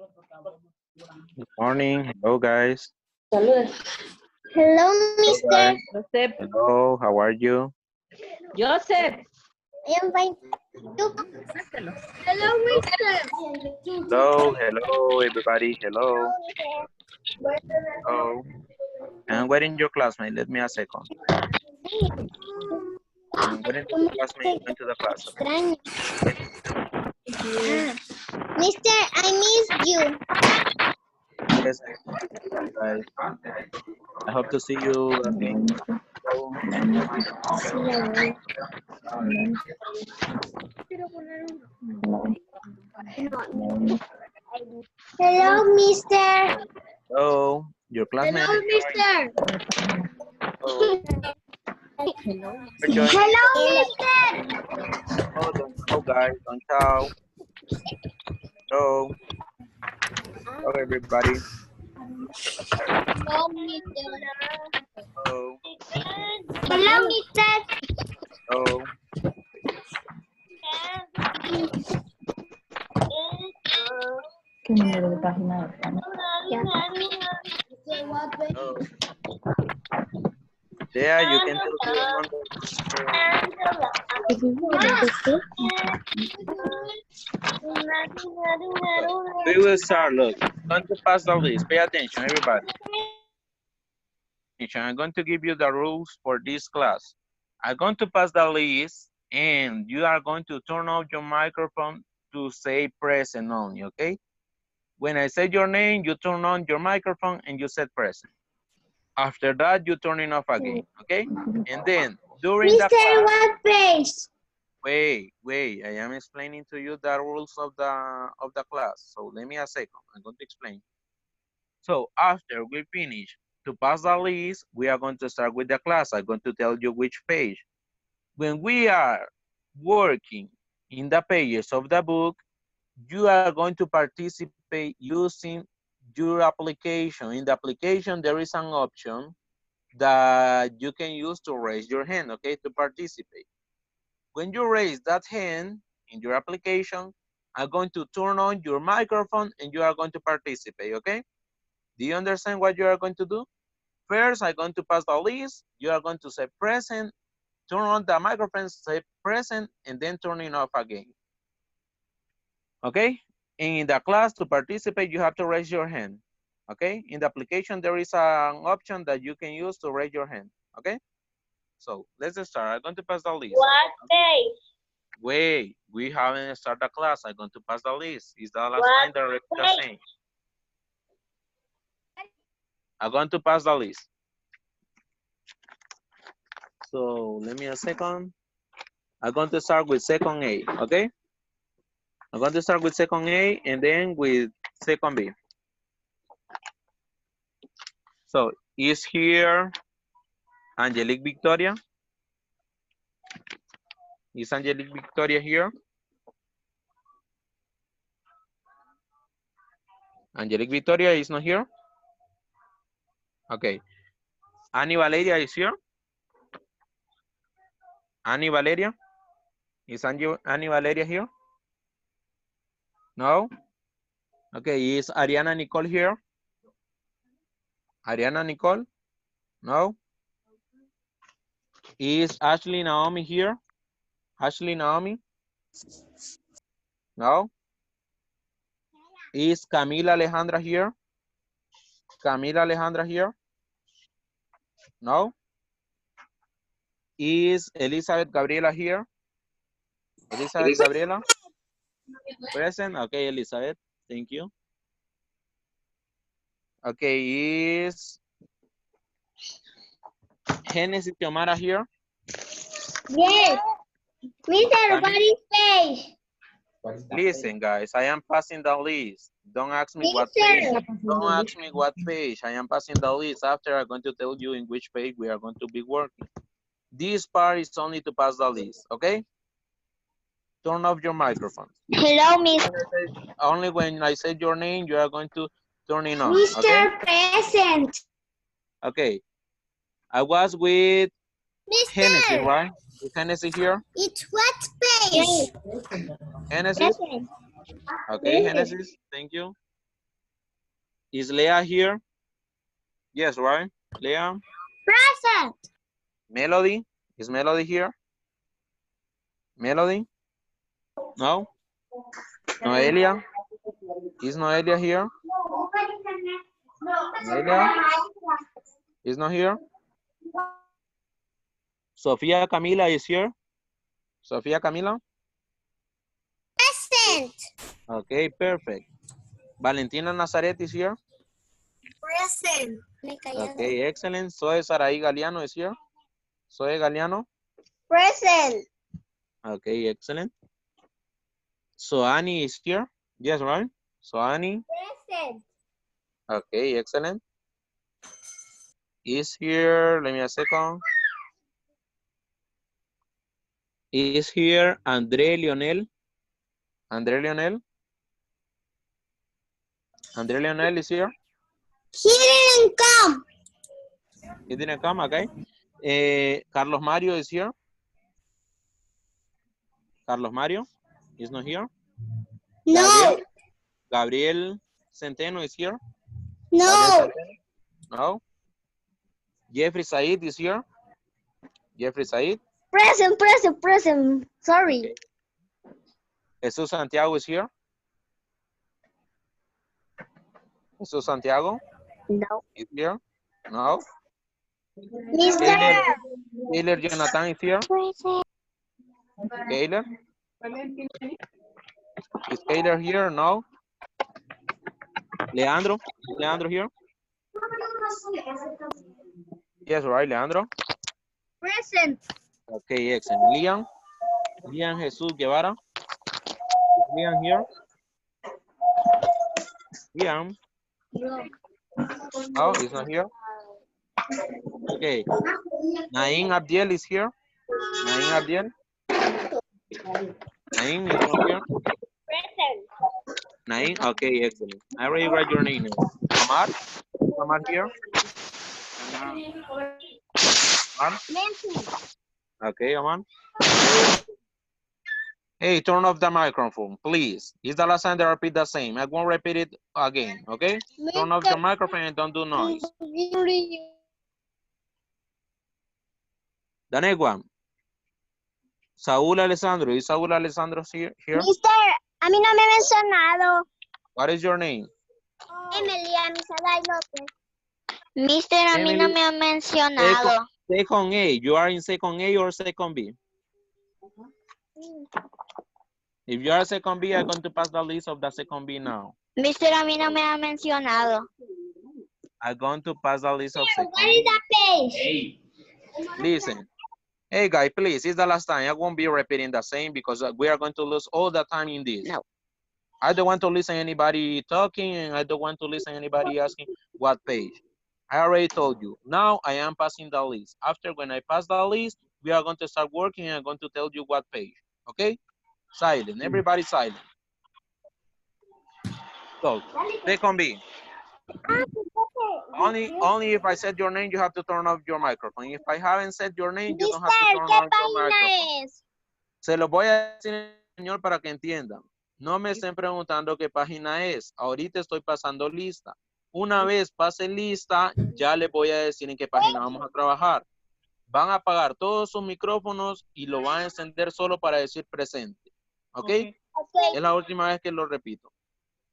Good morning. Hello, guys. Saludos. Hello, Hello, mister. guys. Joseph. Hello, how are you? Joseph. I am fine. Sácalo. Hello, mister. Hello, everybody. Hello. Hello. I'm waiting your classmate. Let me a second. I'm waiting to the classmate going to the class. Extraño. Mister, I miss you. Yes, guys. I hope to see you again. So, Hello, mister. hello, your classmate. Hello, mister. Hello. We're joining. Hello, mister. Hello, guys. Don't ciao. Hello. Hello, everybody. Hello, mister. Hello. Hello, mister. Hello. ¿Qué número de página? Hello. There, you can tell me we will start. Look, I'm going to pass the list. Pay attention, everybody. I'm going to give you the rules for this class. I'm going to pass the list, and you are going to turn off your microphone to say present only, okay? When I say your name, you turn on your microphone and you said present. After that, you turn it off again, okay? And then during the Mister, class, what page? wait, I am explaining to you the rules of the class. So let me a second, I'm going to explain. So after we finish to pass the list, we are going to start with the class. I'm going to tell you which page. When we are working in the pages of the book, you are going to participate using your application. In the application, there is an option that you can use to raise your hand, okay, to participate. When you raise that hand in your application, I'm going to turn on your microphone and you are going to participate, okay? Do you understand what you are going to do? First, I'm going to pass the list. You are going to say present, turn on the microphone, say present, and then turn it off again. Okay? And in the class, to participate, you have to raise your hand. Okay? In the application, there is an option that you can use to raise your hand. Okay? So let's start. I'm going to pass the list. What page? Wait, we haven't started the class. I'm going to pass the list. Is the last time that Rebecca saying? I'm going to pass the list. So let me a second. I'm going to start with second A, okay? I'm going to start with second A and then with second B. So is here Angelique Victoria? Is Angelique Victoria here? Angelique Victoria is not here? Okay. Annie Valeria is here? Annie Valeria? Is Annie Valeria here? No? Okay, is Ariana Nicole here? Ariana Nicole? No? Is Ashley Naomi here? Ashley Naomi? No? Is Camila Alejandra here? Camila Alejandra here? No? Is Elizabeth Gabriela here? Elizabeth Gabriela? Present? Okay, Elizabeth. Thank you. Okay, is Genesis Xiomara here? Yes. Mister, what is page? Listen, guys, I am passing the list. Don't ask me what Mister. page. Don't ask me what page. I am passing the list. After, I'm going to tell you in which page we are going to be working. This part is only to pass the list, okay? Turn off your microphone. Hello, mister. Only when I say your name, you are going to turn it on, Mister okay? Present. Okay. I was with Genesis, Mister. right? Is Genesis here? It's what page? Genesis? Present. Okay, Genesis, thank you. Is Leah here? Yes, right? Leah? Present. Melody? Is Melody here? Melody? No? Noelia? Is Noelia here? Noelia? Is not here? Sofia Camila is here? Sofia Camila? Present. Okay, perfect. Valentina Nazaret is here? Present. Okay, excellent. Zoe Saraí Galeano is here? Zoe Galeano? Present. Okay, excellent. Soani is here? Yes, right? Soani? Present. Okay, excellent. Is here, let me a second. Is here Andre Lionel? Andre Lionel? Andre Lionel is here? He didn't come. He didn't come, okay. Carlos Mario is here? Carlos Mario is not here? No. Gabriel Centeno is here? No. Gabriel Centeno? No. Jeffrey Said is here? Jeffrey Said? Present, present, present. Sorry. Okay. Jesus Santiago is here? Jesus Santiago No. is here? No. Mister. Taylor Jonathan is here? Present. Taylor? Is Taylor here? No. Leandro? Is Leandro here? Yes, right, Leandro. Present. Okay, excellent. Liam? Liam Jesus Guevara? Is Liam here? Liam? No, he's not here. Okay. Naim Abdiel is here? Naim Abdiel? Naim is not here? Present. Naim? Okay, excellent. I already write your name now. Amar? Is Amar here? Amar? Okay, Amar. Hey, turn off the microphone, please. It's the last time they repeat the same. I won't repeat it again, okay? Turn off your microphone and don't do noise. The next one. Saúl Alessandro. Is Saúl Alessandro here? Mister, a mí no me ha mencionado. What is your name? Emily Amisaday López. Mister, a mí no Emily. me ha mencionado. Second A. You are in second A or second B? If you are second B, I'm going to pass the list of the second B now. Mister, a mí no me ha mencionado. I'm going to pass the list of second What B. is the page? Listen. Hey, guys, please, it's the last time. I won't be repeating the same because we are going to lose all the time in this. No. I don't want to listen anybody talking, and I don't want to listen anybody asking what page. I already told you. Now I am passing the list. After when I pass the list, we are going to start working and I'm going to tell you what page. Okay? Silent. Everybody silent. So, second B. Only if I said your name, you have to turn off your microphone. If I haven't said your name, you don't have to turn off your microphone. Se lo voy a decir en español para que entiendan. No me estén preguntando qué página es. Ahorita estoy pasando lista. Una vez pase lista, ya les voy a decir en qué página vamos a trabajar. Van a apagar todos sus micrófonos y lo van a encender solo para decir presente. ¿Ok? Es la última vez que lo repito.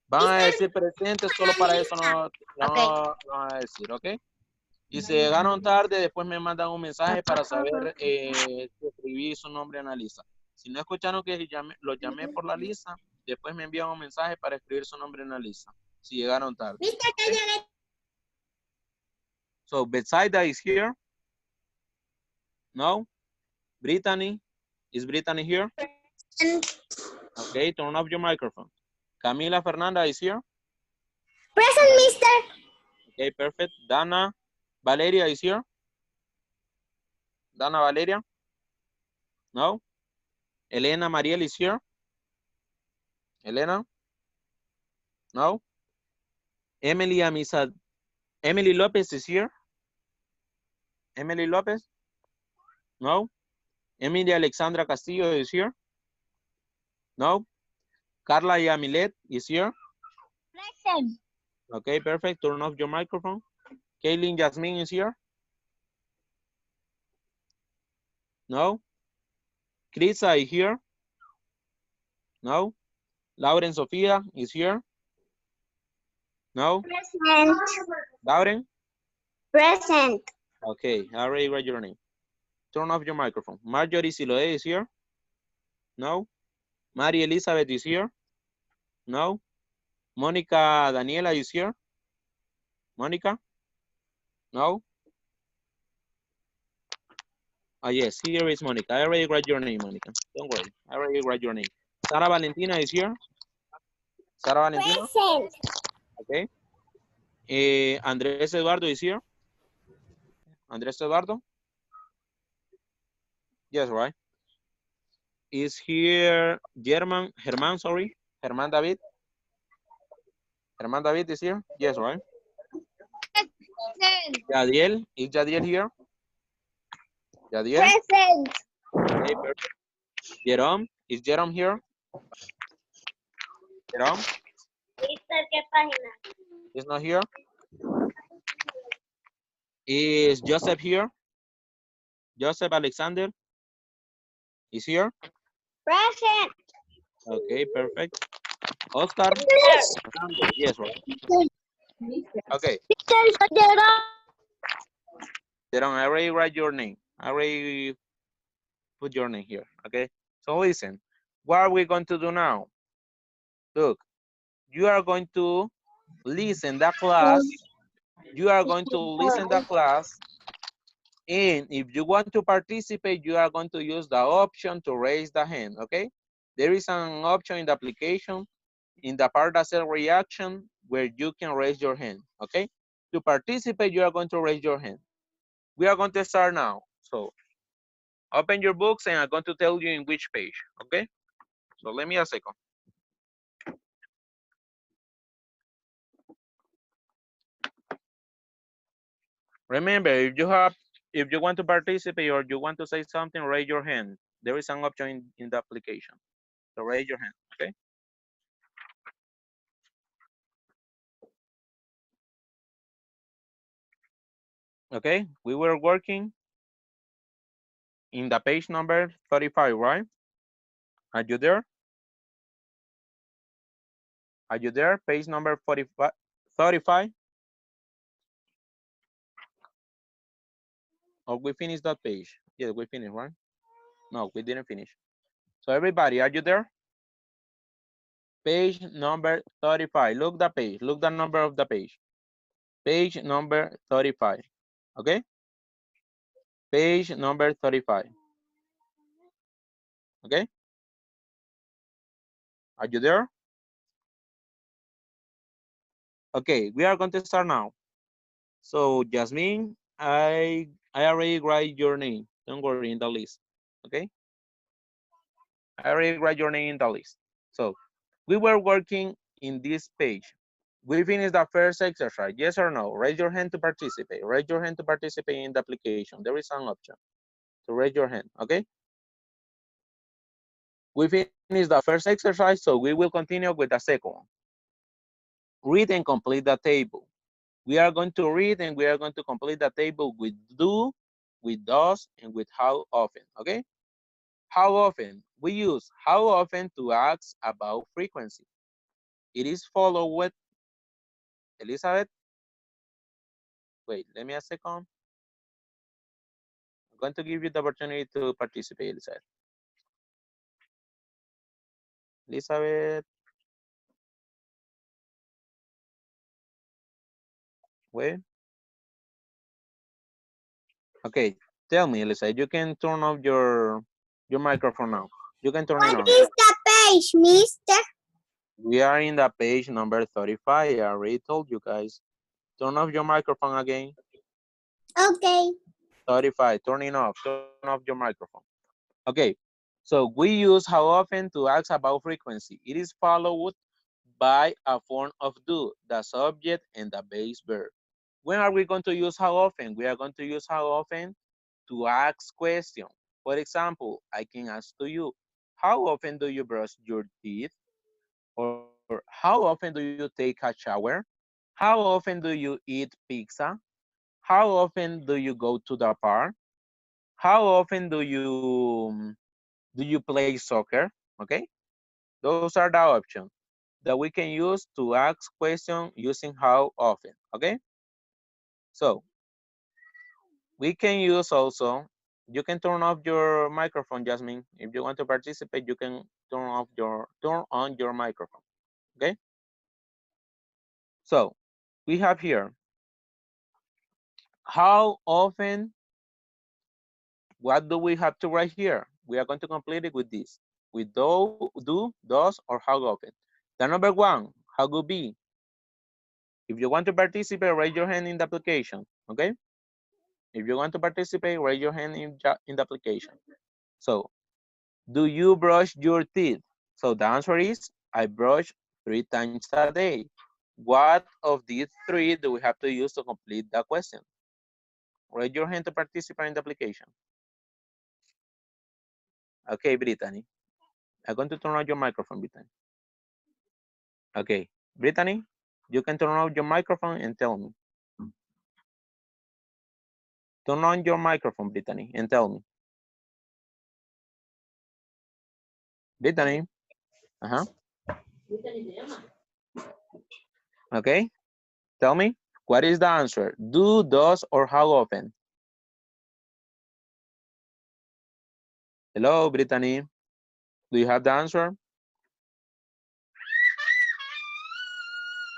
Van a decir presente, solo para eso no van a decir, ¿ok? Y si llegaron tarde, después me mandan un mensaje para saber si escribí su nombre en la lista. Si no escucharon que lo llamé por la lista, después me envían un mensaje para escribir su nombre en la lista. Si llegaron tarde. Okay? So, Betsaida is here? No? Brittany? Is Brittany here? Okay, turn off your microphone. Camila Fernanda is here? Present, mister. Okay, perfect. Dana Valeria is here? Dana Valeria? No? Elena Mariel is here? Elena? No? Emily Amisa. Emily Lopez is here? Emily Lopez? No? Emily Alexandra Castillo is here? No? Carla Yamilet is here? Present. Okay, perfect. Turn off your microphone. Kaylin Jasmine is here? No? Krisa is here? No? Lauren Sofia is here? No? Present. Lauren? Present. Okay, I already read your name. Turn off your microphone. Marjorie Siloe is here? No? Mary Elizabeth is here? No? Monica Daniela is here? Monica? No? Ah, yes, here is Monica. I already read your name, Monica. Don't worry. I already read your name. Sara Valentina is here? Sara Valentina? Present. Okay. Andrés Eduardo is here? Andrés Eduardo? Yes, right. Is here German, sorry. Germán David? Germán David is here? Yes, right. Present. Yadiel? Is Yadiel here? Yadiel? Present. Okay, perfect. Jerome? Is Jerome here? Jerome? Mister, ¿qué página? Is not here? Is Joseph here? Joseph Alexander is here? Present. Okay, perfect. Oscar? Yes, right. Okay. Jerome, I already write your name. I already put your name here. Okay. So listen, what are we going to do now? Look, you are going to listen the class. You are going to listen the class. And if you want to participate, you are going to use the option to raise the hand. Okay. There is an option in the application in the part that says reaction where you can raise your hand. Okay. To participate, you are going to raise your hand. We are going to start now. So open your books and I'm going to tell you in which page, okay? So let me a second. Remember, if you want to participate or you want to say something, raise your hand. There is an option in the application. So raise your hand, okay? Okay, we were working in the page number 35, right? Are you there? Are you there? Page number 45, 35? Or we finished that page? Yeah, we finished, right? No, we didn't finish. So everybody, are you there? Page number 35. Look the page. Look the number of the page. Page number 35. Okay? Page number 35. Okay? Are you there? Okay, we are going to start now. So Jasmine, I already write your name. Don't worry in the list. Okay? I already write your name in the list. So we were working in this page. We finished the first exercise. Yes or no? Raise your hand to participate. Raise your hand to participate in the application. There is an option to raise your hand. Okay? We finished the first exercise, so we will continue with the second one. Read and complete the table. We are going to read and we are going to complete the table with do, with does, and with how often, okay? How often? We use how often to ask about frequency. It is followed with, Elizabeth, wait, let me a second. I'm going to give you the opportunity to participate, Elizabeth. Elizabeth, wait. Okay, tell me, Elizabeth, you can turn off your microphone now. You can turn it What on. is the page, mister? We are in the page number 35. I already told you guys. Turn off your microphone again. Okay. 35, turn off your microphone. Okay, so we use how often to ask about frequency. It is followed by a form of do, the subject and the base verb. When are we going to use how often? We are going to use how often to ask questions. For example, I can ask to you, how often do you brush your teeth? Or how often do you take a shower? How often do you eat pizza? How often do you go to the park? How often do you play soccer? Okay, those are the options that we can use to ask questions using how often. Okay, so we can use also, you can turn off your microphone, Jasmine. If you want to participate, you can turn on your microphone. Okay, so we have here, how often, what do we have to write here? We are going to complete it with this, with do, does, or how often. The number one, how would be? If you want to participate, raise your hand in the application. Okay, if you want to participate, raise your hand in the application. So, do you brush your teeth? So the answer is, I brush 3 times a day. What of these three do we have to use to complete the question? Raise your hand to participate in the application. Okay, Brittany. I'm going to turn on your microphone, Brittany. Okay, Brittany, you can turn on your microphone and tell me. Turn on your microphone, Brittany, and tell me. Brittany. Uh-huh. Okay, tell me. What is the answer? Do, does, or how often? Hello, Brittany. Do you have the answer?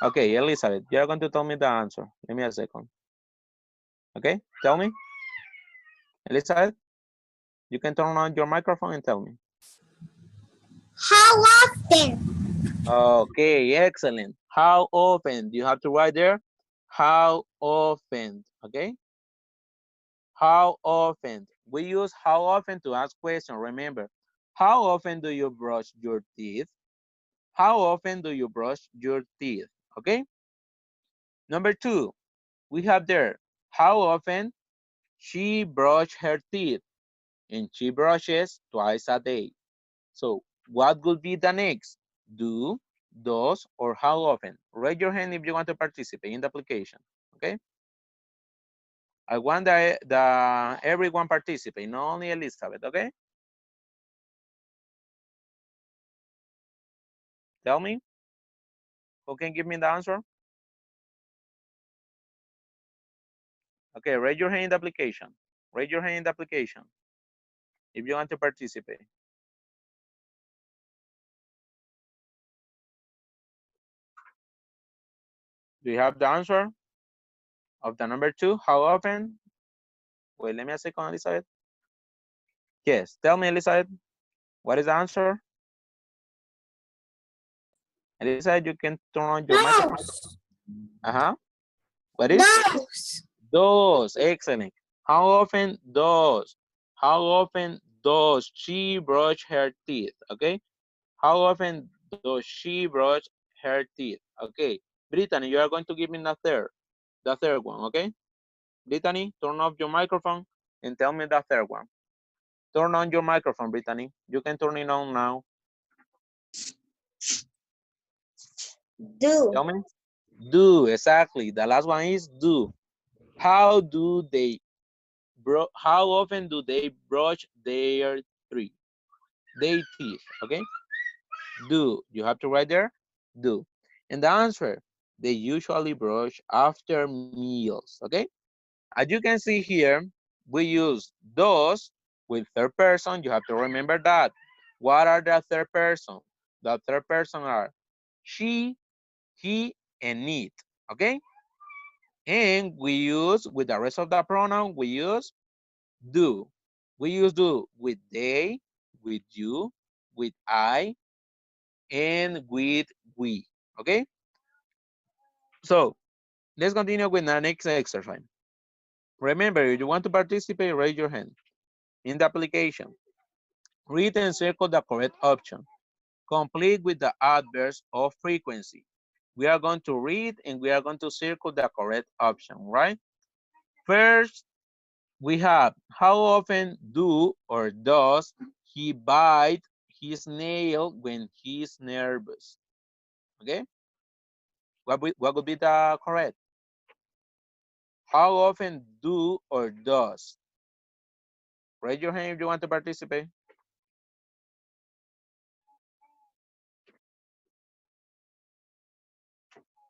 Okay, Elizabeth, you're going to tell me the answer. Give me a second. Okay, tell me. Elizabeth, you can turn on your microphone and tell me. How often? Okay, excellent. How often? You have to write there. How often? Okay. How often? We use how often to ask questions. Remember, how often do you brush your teeth? How often do you brush your teeth? Okay. Number two, we have there, how often she brush her teeth, and she brushes twice a day. So what would be the next? Do, does, or how often? Raise your hand if you want to participate in the application. Okay. I want the everyone participate, not only Elizabeth. Okay. Tell me, who can give me the answer? Okay, raise your hand in the application. Raise your hand in the application if you want to participate. Do you have the answer of the number two? How often? Wait, let me a second, Elizabeth. Yes, tell me, Elizabeth, what is the answer? Elizabeth, you can turn on your microphone. Nose. Uh-huh. What is? Nose. Does. Excellent. How often does? How often does she brush her teeth? Okay. How often does she brush her teeth? Okay. Brittany, you are going to give me the third one. Okay. Brittany, turn off your microphone and tell me the third one. Turn on your microphone, Brittany. You can turn it on now. Do. Tell me. Do. Exactly. The last one is do. How do they how often do they brush three their teeth? Okay. Do. You have to write there. Do. And the answer, they usually brush after meals. Okay. As you can see here, we use does with third person. You have to remember that. What are the third person? The third person are she, he, and it. Okay. And we use with the rest of the pronoun, we use do. We use do with they, with you, with I, and with we. Okay. So let's continue with the next exercise. Remember, if you want to participate, raise your hand. In the application, read and circle the correct option. Complete with the adverbs of frequency. We are going to read and we are going to circle the correct option, right? First, we have how often do or does he bite his nail when he's nervous? Okay. What would be the correct? How often do or does? Raise your hand if you want to participate.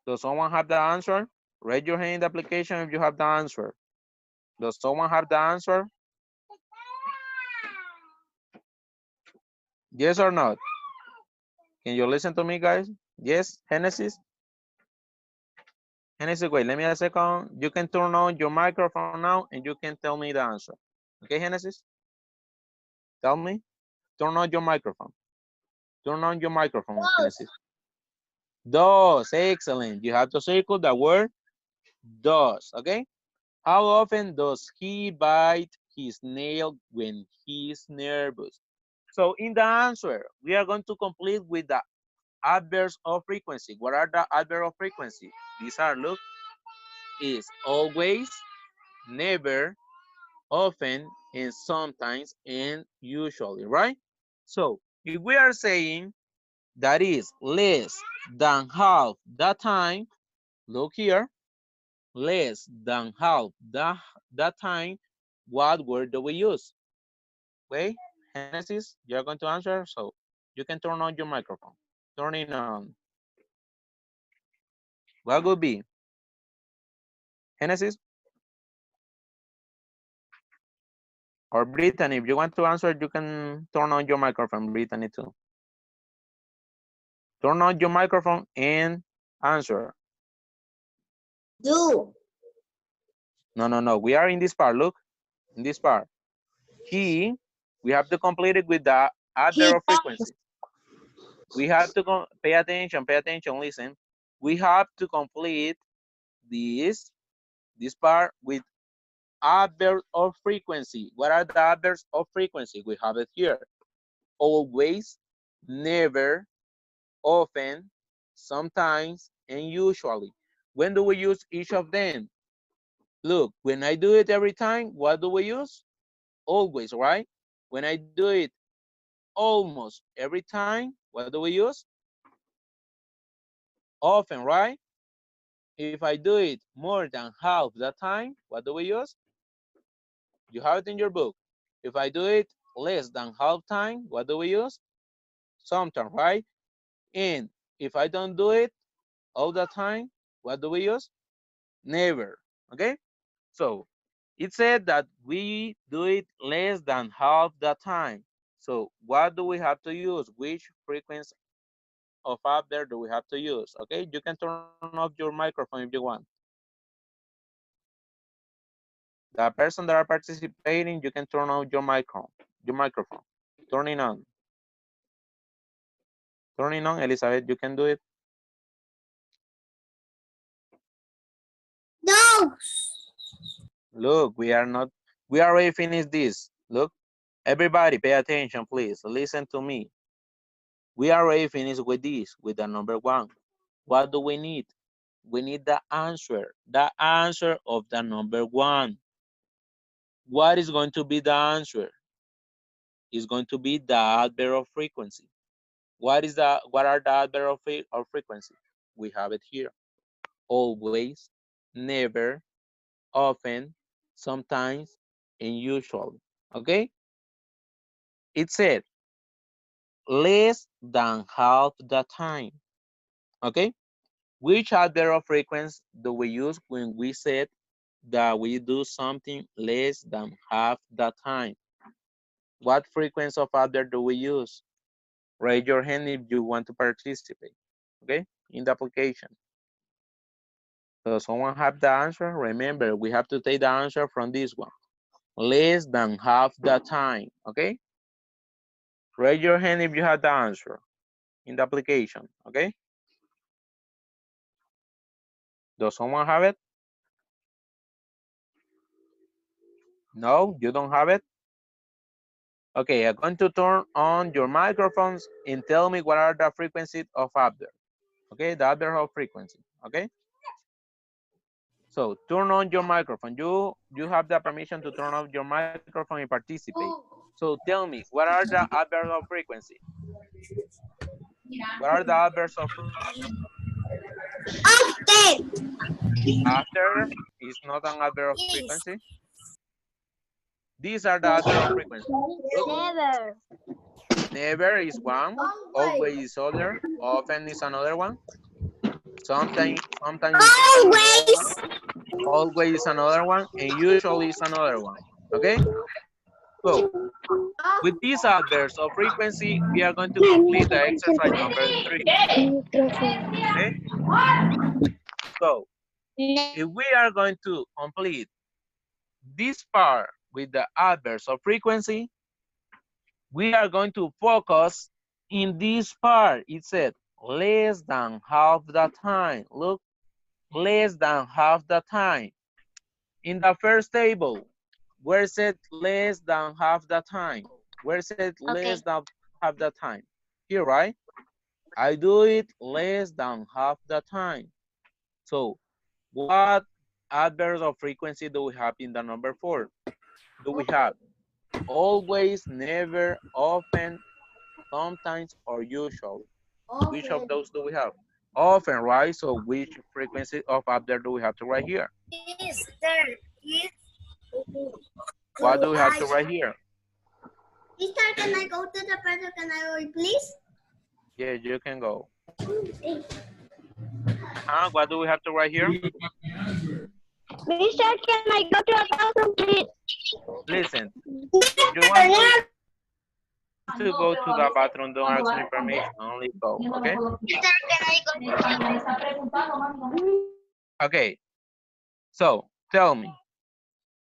Does someone have the answer? Raise your hand in the application if you have the answer. Does someone have the answer? Yes or not? Can you listen to me, guys? Yes, Genesis? Genesis, wait, let me a second. You can turn on your microphone now and you can tell me the answer. Okay, Genesis? Tell me. Turn on your microphone. Turn on your microphone, Genesis. Does, excellent. You have to circle the word does, okay? How often does he bite his nail when he's nervous? So in the answer, we are going to complete with the adverbs of frequency. What are the adverbs of frequency? These are, look, is always, never, often, and sometimes, and usually, right? So if we are saying that is less than half the time, look here, less than half the time, what word do we use? Wait, Genesis, you're going to answer, so you can turn on your microphone. Turn it on. What would be? Genesis or Brittany, if you want to answer, you can turn on your microphone, Brittany too. Turn on your microphone and answer. Do. No. We are in this part. Look, in this part. He, we have to complete it with the He adverb of does. frequency. We have to pay attention, listen. We have to complete this part with adverbs of frequency. What are the adverbs of frequency? We have it here. Always, never, often, sometimes, and usually. When do we use each of them? Look, when I do it every time, what do we use? Always, right? When I do it almost every time, what do we use? Often, right? If I do it more than half the time, what do we use? You have it in your book. If I do it less than half time, what do we use? Sometimes, right? And if I don't do it all the time, what do we use? Never, okay? So it said that we do it less than half the time. So what do we have to use? Which frequency of adverb do we have to use? Okay, you can turn off your microphone if you want. The person that are participating, you can turn on your microphone. Turning on. Turning on, Elizabeth, you can do it. No. Look, we already finished this. Look, everybody pay attention, please. Listen to me. We already finished with this, with the number one. What do we need? We need the answer of the number one. What is going to be the answer? It's going to be the adverb of frequency. What are the adverb of frequency? We have it here. Always, never, often, sometimes, and usually. Okay? It said less than half the time. Okay? Which adverb of frequency do we use when we said that we do something less than half the time? What frequency of adverb do we use? Raise your hand if you want to participate. Okay? In the application. Does someone have the answer? Remember, we have to take the answer from this one. Less than half the time. Okay? Raise your hand if you have the answer in the application. Okay? Does someone have it? No, you don't have it? Okay, I'm going to turn on your microphones and tell me what are the frequencies of adverb. Okay, the adverb of frequency. Okay? So turn on your microphone. You have the permission to turn on your microphone and participate. So tell me, what are the adverbs of frequency? What are the adverbs of frequency? Often. After is not an adverb of Is. frequency. These are the adverb of frequency. Look, Never. never is one, always is other, often is another one, sometimes is another one, Always. always is another one, and usually is another one. Okay? So with these adverbs of frequency, we are going to complete the exercise number 3. Okay? So if we are going to complete this part with the adverbs of frequency, we are going to focus in this part. It said less than half the time. Look, less than half the time. In the first table, where is it less than half the time? Where is it less Okay. than half the time? Here, right? I do it less than half the time. So what adverbs of frequency do we have in the number 4? Do we have always, never, often, sometimes, or usually? Which of those do we have? Often, right? So which frequency of adverb do we have to write here? Is there. Is. What do we have to write here? Mister, can I go to the person? Can I go, please? Yeah, you can go. What do we have to write here? Mister, can I go to the bathroom, please? Listen, if you want to go to the bathroom, don't ask me permission, only go, okay? Mister, can I go to the bathroom? Okay, so tell me,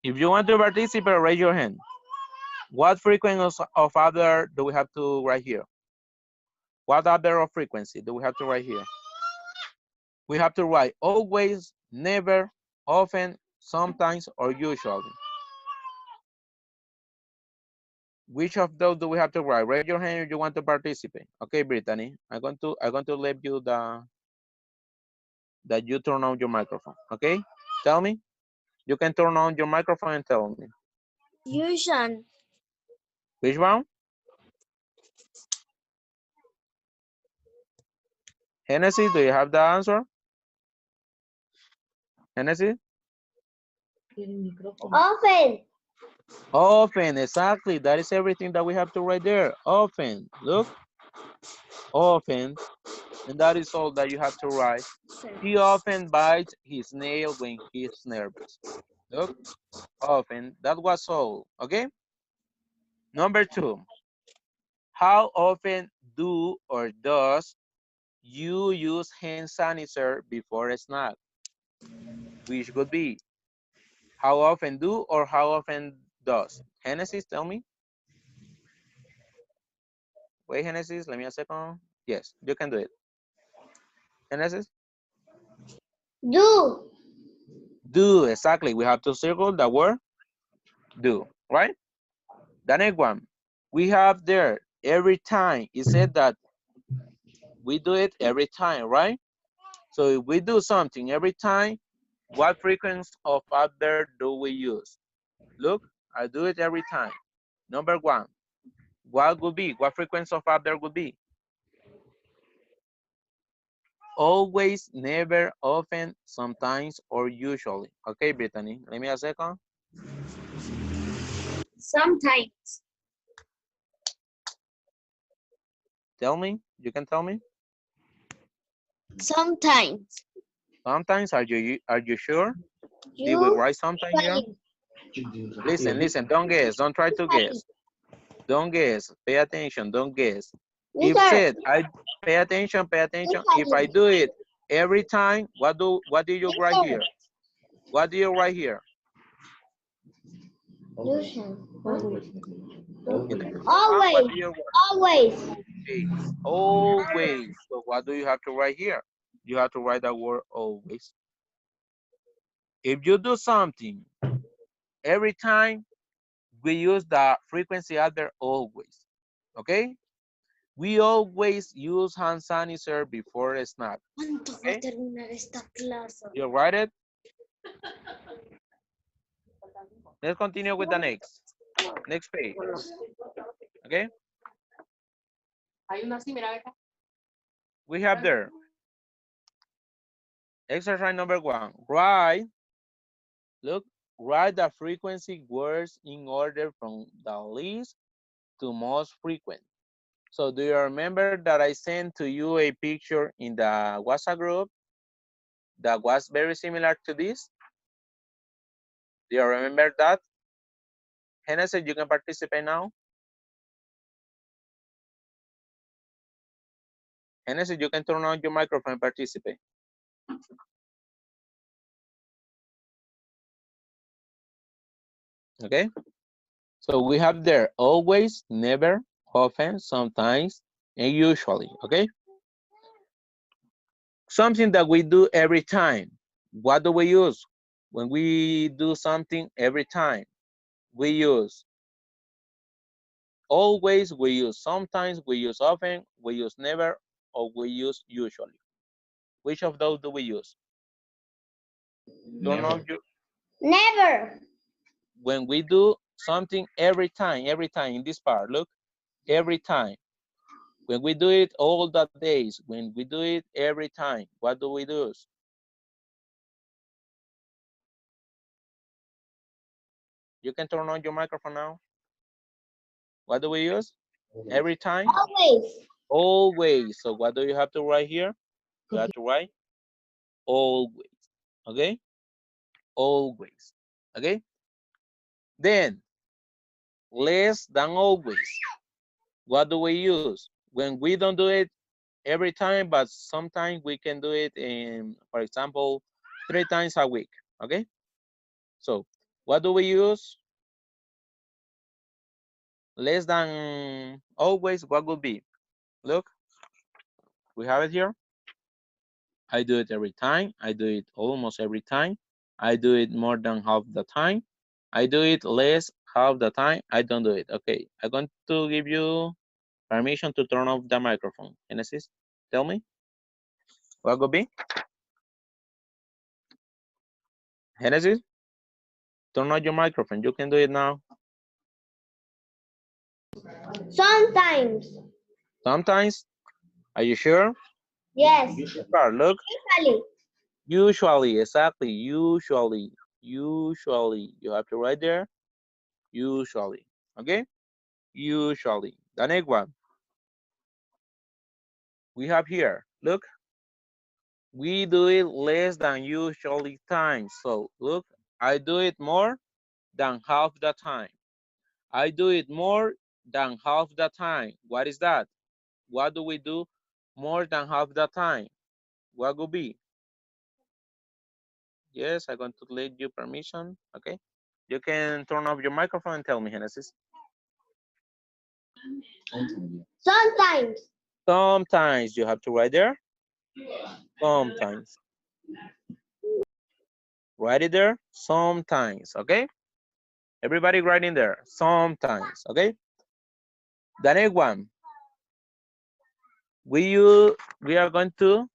if you want to participate, raise your hand. What frequency of adverb do we have to write here? What adverb of frequency do we have to write here? We have to write always, never, often, sometimes, or usually. Which of those do we have to write? Raise your hand if you want to participate. Okay, Brittany, I'm going to let you that you turn on your microphone. Okay, tell me. You can turn on your microphone and tell me. Fusion. Which one? Genesis, do you have the answer? Genesis? Often. Often, exactly. That is everything that we have to write there. Often, look, often, and that is all that you have to write. He often bites his nail when he's nervous. Look, often, that was all, okay? Number 2, how often do or does you use hand sanitizer before a snack? Which would be, how often do or how often does? Genesis, tell me. Wait, Genesis, let me a second. Yes, you can do it. Genesis? Do. Do, exactly. We have to circle the word do, right? The next one, we have there every time. It said that we do it every time, right? So if we do something every time, what frequency of adverb do we use? Look, I do it every time. Number 1, what would be? What frequency of adverb would be? Always, never, often, sometimes, or usually. Okay, Brittany, let me a second. Sometimes. Tell me, you can tell me. Sometimes. Sometimes, are you sure? Did we You. write something here? Listen, don't guess, don't try to guess. Don't guess, pay attention, don't guess. If Mister. said, I pay attention, if I Mister. do it every time, what do you write Mister. here? What do you write here? Fusion. In the first one, what Always. do you write? Always. Okay, always. So what do you have to write here? You have to write the word always. If you do something every time, we use the frequency adverb always. Okay? We always use hand sanitizer before a snack. ¿Cuánto va a Okay? terminar esta clase? You write it? Let's continue with the next page. Okay? We have there Exercise number 1. Write, look, write the frequency words in order from the least to most frequent. So do you remember that I sent to you a picture in the WhatsApp group that was very similar to this? Do you remember that? Genesis, you can participate now. Genesis, you can turn on your microphone and participate. Okay? So we have there always, never, often, sometimes, and usually. Okay? Something that we do every time. What do we use? When we do something every time, we use always, we use sometimes, we use often, we use never, or we use usually. Which of those do we use? Turn off your, Never. when we do something every time in this part, look, every time. When we do it all the days, when we do it every time, what do we do? You can turn on your microphone now. What do we use? Every time? Always. Always. So what do you have to write here? You have to write always. Okay? Always. Okay? Then, less than always. What do we use? When we don't do it every time, but sometimes we can do it in, for example, 3 times a week. Okay? So, what do we use? Less than always, what would be? Look, we have it here. I do it every time. I do it almost every time. I do it more than half the time. I do it less half the time. I don't do it. Okay, I'm going to give you permission to turn off the microphone. Genesis, tell me. What would be? Genesis, turn on your microphone. You can do it now. Sometimes. Sometimes. Are you sure? Yes. Look. Usually. Usually, exactly. Usually. Usually. You have to write there. Usually. Okay? Usually. The next one. We have here. Look. We do it less than usually times. So look, I do it more than half the time. I do it more than half the time. What is that? What do we do more than half the time? What would be? Yes, I'm going to let you permission. Okay. You can turn off your microphone and tell me, Genesis. Sometimes. Sometimes you have to write there. Sometimes. Write it there. Sometimes. Okay. Everybody write in there. Sometimes. Okay. The next one. We are going to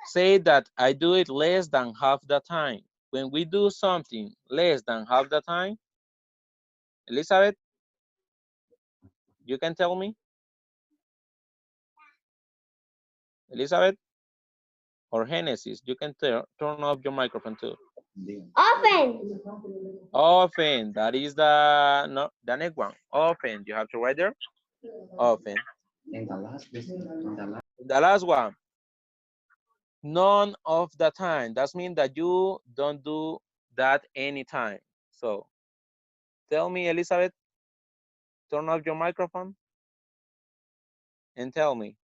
say that I do it less than half the time. When we do something less than half the time, Elizabeth, you can tell me? Elizabeth or Genesis, you can turn off your microphone too. Often. Often, that is the, no, the next one. Often, you have to write there. Often. The last one, none of the time. That means that you don't do that anytime. So tell me, Elizabeth, turn off your microphone and tell me.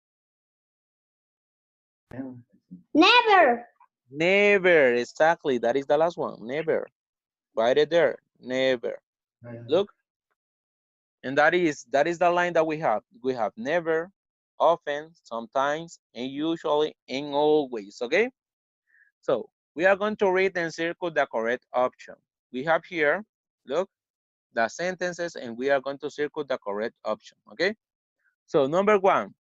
Never. Never, exactly. That is the last one. Never. Write it there. Never. Look, and that is the line that we have. We have never, often, sometimes, and usually, and always. Okay. So we are going to read and circle the correct option. We have here, look, the sentences, and we are going to circle the correct option. Okay. So number 1.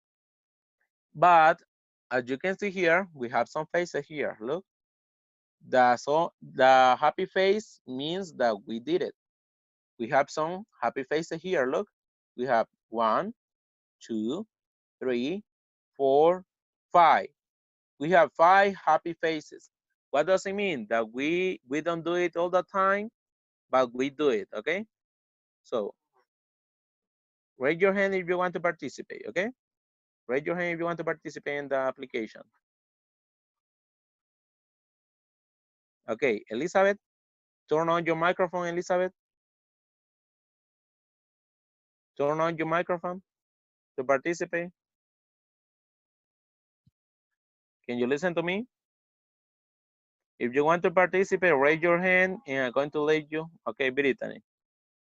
But as you can see here, we have some faces here. Look. The happy face means that we did it. We have some happy faces here. Look, we have 1, 2, 3, 4, 5. We have 5 happy faces. What does it mean? That we don't do it all the time, but we do it, okay? So raise your hand if you want to participate, okay? Raise your hand if you want to participate in the application. Okay, Elizabeth, turn on your microphone, Elizabeth. Turn on your microphone to participate. Can you listen to me? If you want to participate, raise your hand and I'm going to let you. Okay, Brittany.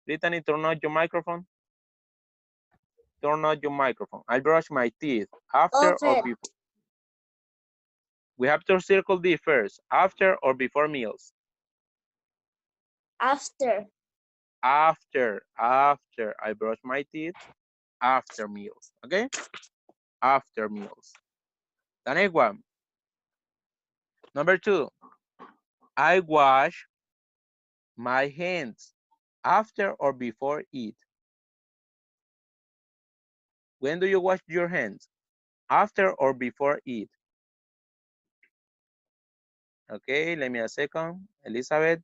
Brittany, turn on your microphone. Turn on your microphone. I brush my teeth after or Over. before. We have to circle the first, after or before meals. After. After I brush my teeth, after meals, okay? After meals. The next one, number 2, I wash my hands after or before eat. When do you wash your hands? After or before eat? Okay, let me a second. Elizabeth,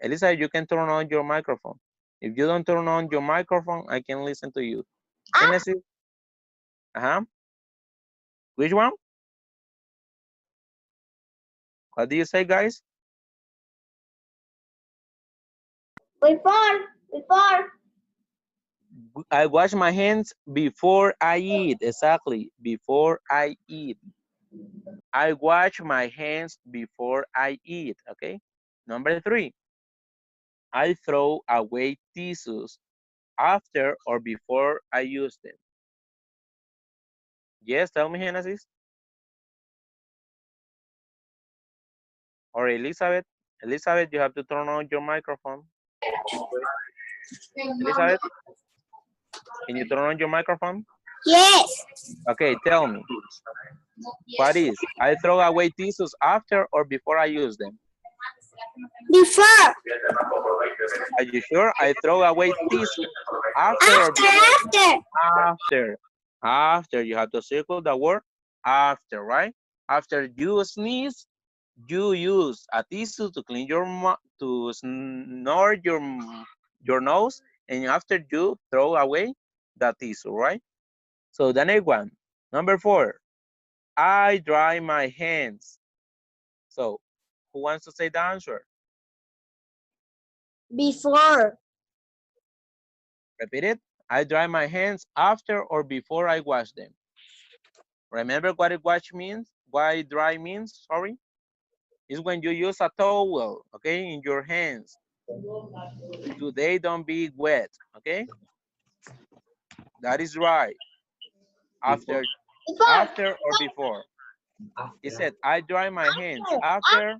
Elizabeth, you can turn on your microphone. If you don't turn on your microphone, I can listen to you. Genesis? Uh-huh. Which one? What do you say, guys? Before. I wash my hands before I eat. Exactly, before I eat. I wash my hands before I eat, okay? Number 3, I throw away tissues after or before I use them. Yes, tell me, Genesis. Or Elizabeth. Elizabeth, you have to turn on your microphone. Elizabeth, can you turn on your microphone? Yes. Okay, tell me. What is? I throw away tissues after or before I use them? Before. Are you sure? I throw away tissues after or After. before? After. After. After. You have to circle the word after, right? After you sneeze, you use a tissue to clean your to snort your nose, and after you throw away the tissue, right? So the next one, number 4, I dry my hands. So who wants to say the answer? Before. Repeat it. I dry my hands after or before I wash them. Remember what it wash means? What dry means? Sorry, is when you use a towel, okay, in your hands. So they don't be wet, okay? That is right. After, Before. after or before. He said, I dry my hands after, After.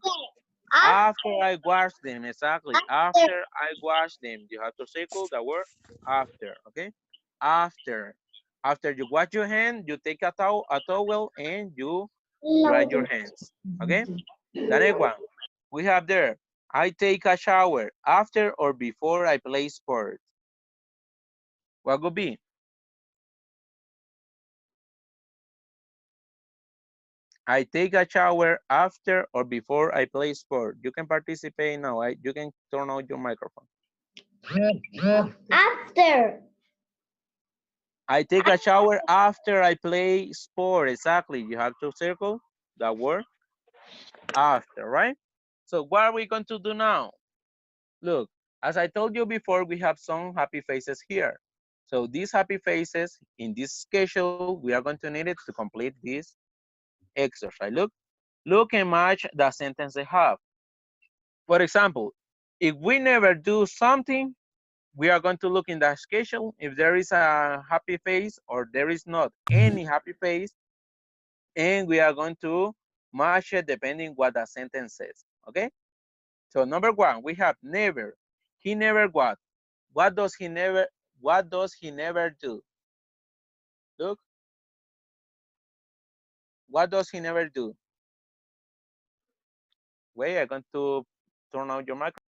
After. after I wash them. Exactly. After. After I wash them. You have to circle the word after, okay? After. After you wash your hand, you take a towel and you dry your hands, okay? The next one, we have there, I take a shower after or before I play sports. What would be? I take a shower after or before I play sport. You can participate now. You can turn on your microphone. After. I take a shower after I play sport. Exactly. You have to circle the word after, right? So what are we going to do now? Look, as I told you before, we have some happy faces here. So these happy faces in this schedule, we are going to need it to complete this exercise. Look and match the sentence they have. For example, if we never do something, we are going to look in the schedule. If there is a happy face or there is not any happy face, and we are going to match it depending what the sentence says. Okay? So number 1, we have never. He never what? What does he never do? Look, what does he never do? Wait, I'm going to turn on your microphone.